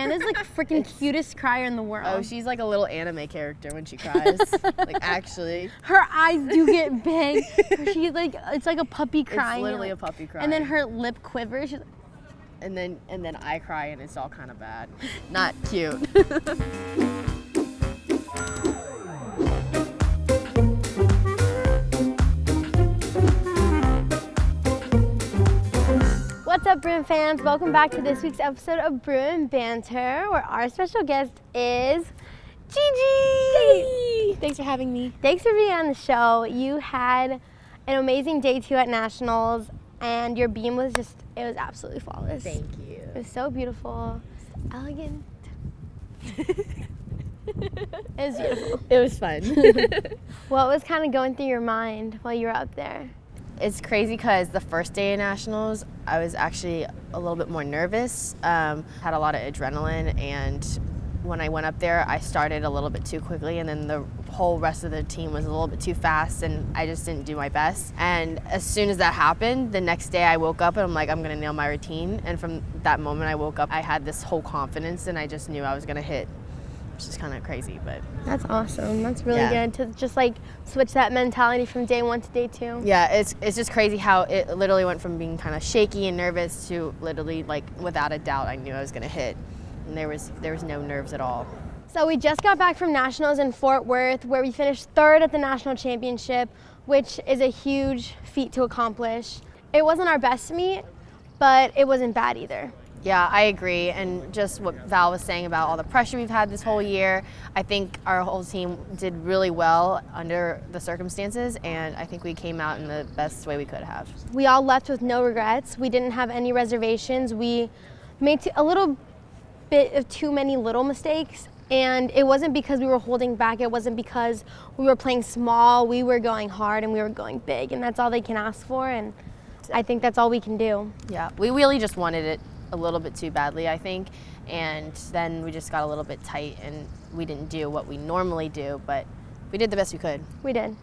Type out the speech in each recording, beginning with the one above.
Hannah's like freaking cutest crier in the world. Oh, she's like a little anime character when she cries. Like actually. Her eyes do get big. She's like, it's like a puppy crying. It's literally a puppy crying. And then her lip quivers. She's like, and then I cry and it's all kind of bad. Not cute. What's up, Bruin fans? Welcome back to this week's episode of Bruin Banter, where our special guest is Gigi. Yay! Thanks for having me. Thanks for being on the show. You had an amazing day 2 at Nationals, and your beam was just, it was absolutely flawless. Thank you. It was so beautiful, elegant. It was beautiful. It was fun. What was kind of going through your mind while you were up there? It's crazy because the first day of Nationals, I was actually a little bit more nervous, had a lot of adrenaline, and when I went up there, I started a little bit too quickly, and then the whole rest of the team was a little bit too fast, and I just didn't do my best. And as soon as that happened, the next day I woke up and I'm like, I'm gonna nail my routine. And from that moment I woke up, I had this whole confidence, and I just knew I was gonna hit. Which is kind of crazy, but. That's awesome. That's really good to just like switch that mentality from day 1 to day 2. Yeah, it's just crazy how it literally went from being kind of shaky and nervous to literally like without a doubt I knew I was gonna hit, and there was no nerves at all. So we just got back from Nationals in Fort Worth, where we finished 3rd at the National Championship, which is a huge feat to accomplish. It wasn't our best meet, but it wasn't bad either. Yeah, I agree, and just what Val was saying about all the pressure we've had this whole year, I think our whole team did really well under the circumstances, and I think we came out in the best way we could have. We all left with no regrets. We didn't have any reservations. We made a little bit of too many little mistakes, and it wasn't because we were holding back. It wasn't because we were playing small. We were going hard and we were going big, and that's all they can ask for, and I think that's all we can do. Yeah, we really just wanted it a little bit too badly, I think, and then we just got a little bit tight and we didn't do what we normally do, but we did the best we could. We did.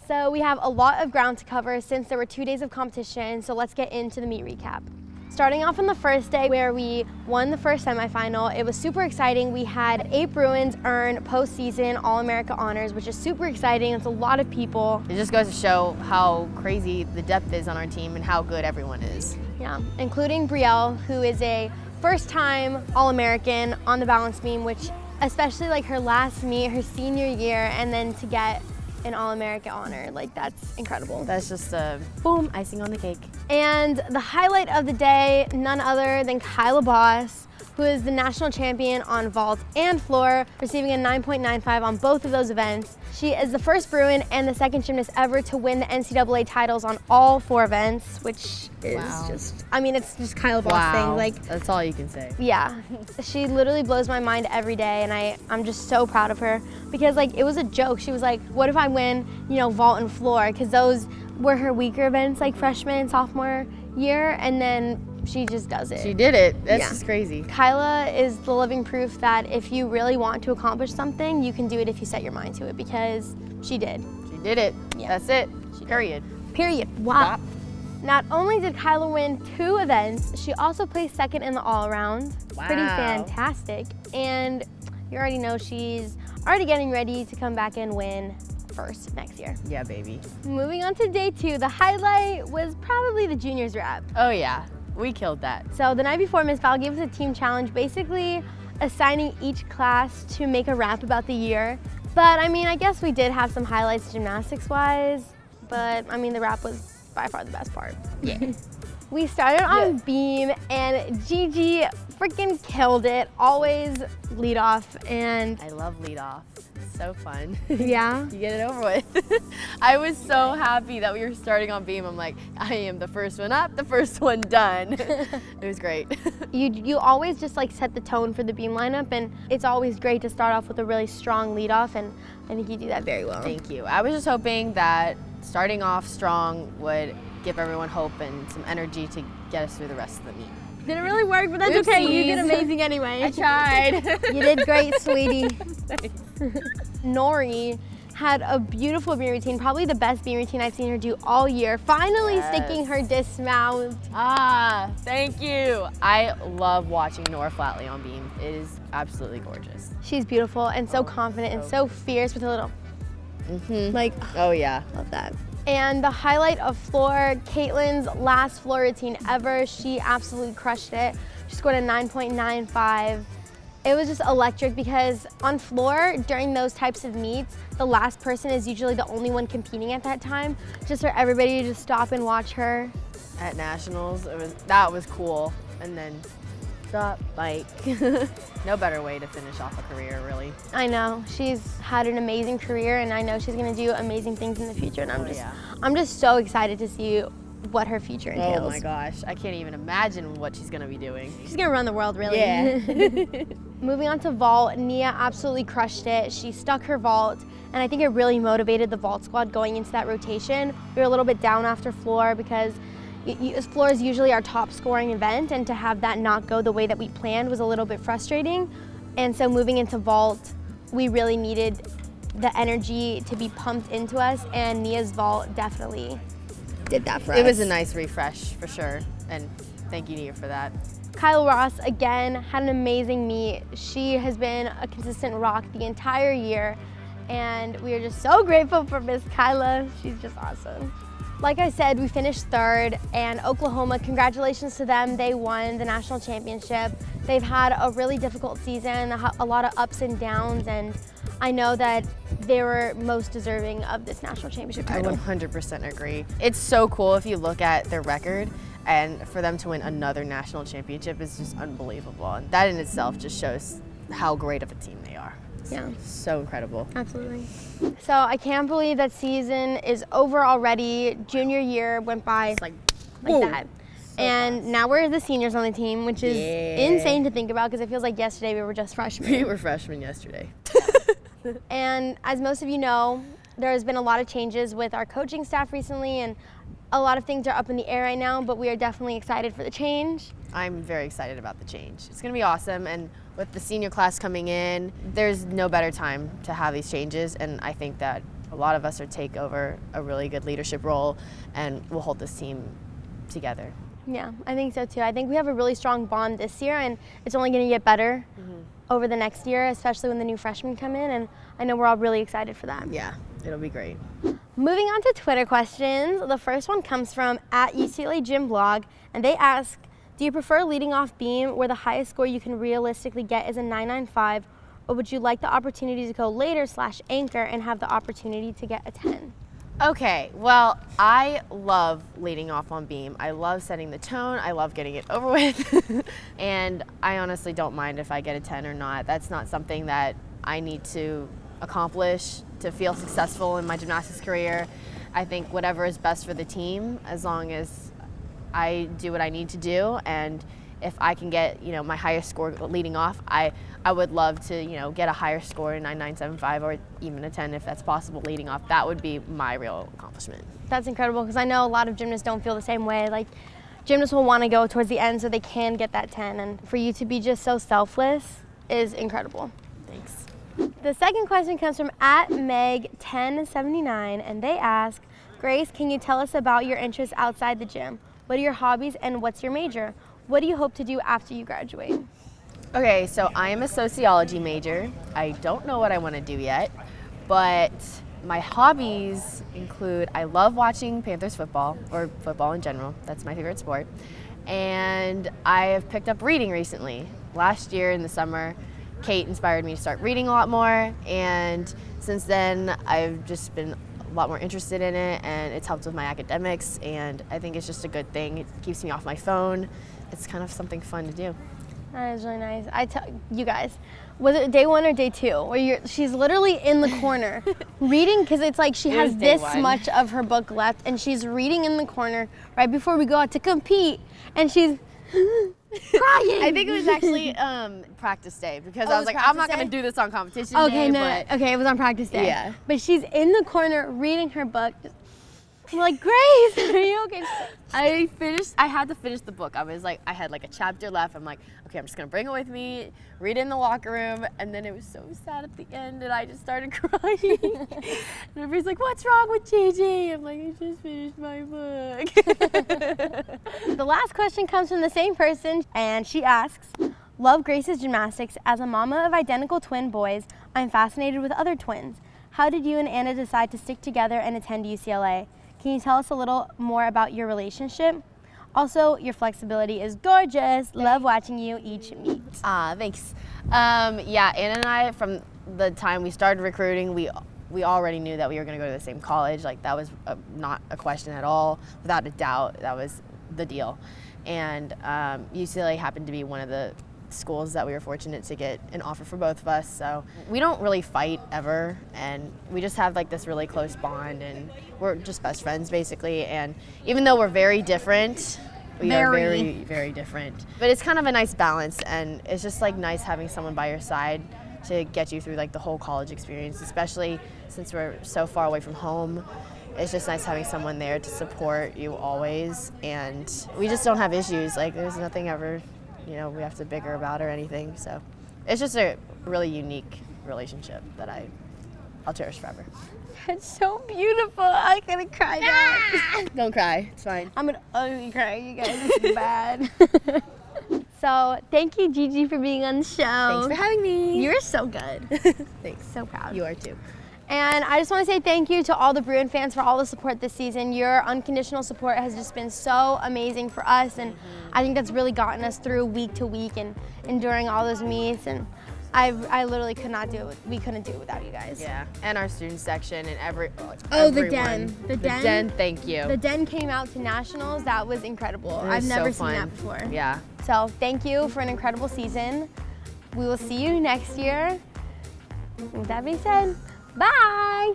So we have a lot of ground to cover since there were 2 days of competition, so let's get into the meet recap. Starting off on the first day where we won the first semifinal, it was super exciting. We had 8 Bruins earn postseason All-America honors, which is super exciting. It's a lot of people. It just goes to show how crazy the depth is on our team and how good everyone is. Yeah, including Brielle, who is a first-time All-American on the balance beam, which especially like her last meet, her senior year, and then to get an All-America honor, like that's incredible. That's just a boom, icing on the cake. And the highlight of the day, none other than Kyla Boss, who is the national champion on vault and floor, receiving a 9.95 on both of those events. She is the first Bruin and the second gymnast ever to win the NCAA titles on all 4 events, which is just, I mean, it's just Kyla Boss thing. Like, that's all you can say. Yeah, she literally blows my mind every day, and I'm just so proud of her because like it was a joke. She was like, what if I win, you know, vault and floor? Because those were her weaker events like freshman and sophomore year, and then she just does it. She did it. That's just crazy. Kyla is the living proof that if you really want to accomplish something, you can do it if you set your mind to it, because she did. She did it. Yeah. That's it. Period. Period. Wow. Not only did Kyla win 2 events, she also placed 2nd in the all-around. Wow. Pretty fantastic. And you already know she's already getting ready to come back and win first next year. Yeah, baby. Moving on to day 2, the highlight was probably the juniors wrap. Oh yeah, we killed that. So the night before, Miss Val gave us a team challenge, basically assigning each class to make a rap about the year. But I mean, I guess we did have some highlights gymnastics-wise, but I mean, the rap was by far the best part. Yeah. We started on beam, and Gigi freaking killed it. Always lead off, and I love lead off. It's so fun. yeah. You get it over with. I was so happy that we were starting on beam. I'm like, I am the first one up, the first one done. It was great. You always just like set the tone for the beam lineup, and it's always great to start off with a really strong lead off, and I think you do that very well. Thank you. I was just hoping that starting off strong would give everyone hope and some energy to get us through the rest of the meet. Didn't really work, but that's okay. You did amazing anyway. I tried. You did great, sweetie. Thanks. Nori had a beautiful beam routine, probably the best beam routine I've seen her do all year. Finally sticking her dismount. Thank you. I love watching Nora Flatley on beam. It is absolutely gorgeous. She's beautiful and so confident and so fierce with a little, like, Oh yeah. love that. And the highlight of floor, Caitlin's last floor routine ever. She absolutely crushed it. She scored a 9.95. It was just electric because on floor, during those types of meets, the last person is usually the only one competing at that time, just for everybody to just stop and watch her. At nationals, that was cool. And then drop bike. No better way to finish off a career, really. I know, she's had an amazing career and I know she's gonna do amazing things in the future, and I'm just so excited to see what her future entails. Oh my gosh, I can't even imagine what she's gonna be doing. She's gonna run the world, really. Yeah. Moving on to vault, Nia absolutely crushed it. She stuck her vault, and I think it really motivated the vault squad going into that rotation. We were a little bit down after floor because floor is usually our top scoring event, and to have that not go the way that we planned was a little bit frustrating. And so moving into vault, we really needed the energy to be pumped into us, and Nia's vault definitely did that for us. It was a nice refresh for sure, and thank you, Nia, for that. Kyle Ross, again, had an amazing meet. She has been a consistent rock the entire year, and we are just so grateful for Miss Kyla. She's just awesome. Like I said, we finished third, and Oklahoma, congratulations to them. They won the national championship. They've had a really difficult season, a lot of ups and downs, and I know that they were most deserving of this national championship title. I 100% agree. It's so cool if you look at their record, and for them to win another national championship is just unbelievable. And that in itself just shows how great of a team they are. Yeah. So incredible. Absolutely. So I can't believe that season is over already. Junior year went by It's like that. So and fast. now we're the seniors on the team, which is insane to think about because it feels like yesterday we were just freshmen. We were freshmen yesterday. And as most of you know, there has been a lot of changes with our coaching staff recently, and a lot of things are up in the air right now, but we are definitely excited for the change. I'm very excited about the change. It's gonna be awesome, and with the senior class coming in, there's no better time to have these changes, and I think that a lot of us are take over a really good leadership role, and we'll hold this team together. Yeah, I think so too. I think we have a really strong bond this year, and it's only gonna get better over the next year, especially when the new freshmen come in, and I know we're all really excited for that. Yeah, it'll be great. Moving on to Twitter questions. The first one comes from @UCLA Gym Blog, and they ask, do you prefer leading off beam where the highest score you can realistically get is a 9.95, or would you like the opportunity to go later / anchor and have the opportunity to get a 10? Okay, well, I love leading off on beam. I love setting the tone. I love getting it over with. And I honestly don't mind if I get a 10 or not. That's not something that I need to accomplish to feel successful in my gymnastics career. I think whatever is best for the team, as long as I do what I need to do, and if I can get, my highest score leading off, I would love to, get a higher score, a 9.975 or even a 10 if that's possible leading off. That would be my real accomplishment. That's incredible, because I know a lot of gymnasts don't feel the same way. Like, gymnasts will want to go towards the end so they can get that 10, and for you to be just so selfless is incredible. Thanks. The second question comes from @Meg1079, and they ask, Grace, can you tell us about your interests outside the gym? What are your hobbies and what's your major? What do you hope to do after you graduate? Okay, so I am a sociology major. I don't know what I want to do yet, but my hobbies include, I love watching Panthers football, or football in general. That's my favorite sport. And I have picked up reading recently. Last year in the summer, Kate inspired me to start reading a lot more, and since then I've just been a lot more interested in it, and it's helped with my academics, and I think it's just a good thing. It keeps me off my phone. It's kind of something fun to do. That is really nice. I tell you guys, was it day 1 or day 2 where she's literally in the corner reading, because it's like she has this much of her book left, and she's reading in the corner right before we go out to compete, and she's crying. I think it was actually practice day, because I was like, I'm not going to do this on competition day. Okay, it was on practice day. Yeah. But she's in the corner reading her book. I'm like, Grace, are you okay? I had to finish the book. I had like a chapter left. I'm like, okay, I'm just gonna bring it with me, read it in the locker room, and then it was so sad at the end, and I just started crying. And everybody's like, what's wrong with JJ? I'm like, I just finished my book. The last question comes from the same person, and she asks, love Grace's gymnastics. As a mama of identical twin boys, I'm fascinated with other twins. How did you and Anna decide to stick together and attend UCLA? Can you tell us a little more about your relationship? Also, your flexibility is gorgeous. Love watching you each meet. Thanks. Yeah, Anna and I, from the time we started recruiting, we already knew that we were going to go to the same college. Like, that was not a question at all. Without a doubt, that was the deal. And UCLA happened to be one of the schools that we were fortunate to get an offer for both of us. So we don't really fight ever, and we just have like this really close bond, and we're just best friends basically. And even though we're very different, we are very, very different. But it's kind of a nice balance, and it's just like nice having someone by your side to get you through like the whole college experience, especially since we're so far away from home. It's just nice having someone there to support you always, and we just don't have issues. Like, there's nothing ever, we have to bicker about or anything. So it's just a really unique relationship that I'll cherish forever. It's so beautiful. I'm gonna cry now. Don't cry, it's fine. I'm gonna ugly cry, you guys. This is bad. So thank you, Gigi, for being on the show. Thanks for having me. You're so good. Thanks. So proud. You are too. And I just want to say thank you to all the Bruin fans for all the support this season. Your unconditional support has just been so amazing for us, and I think that's really gotten us through week to week and enduring all those meets. And I literally could not do it. We couldn't do it without you guys. Yeah, and our student section and the den. The den, thank you. The den came out to nationals. That was incredible. I've never seen that before. Yeah. So thank you for an incredible season. We will see you next year. With that being said, bye.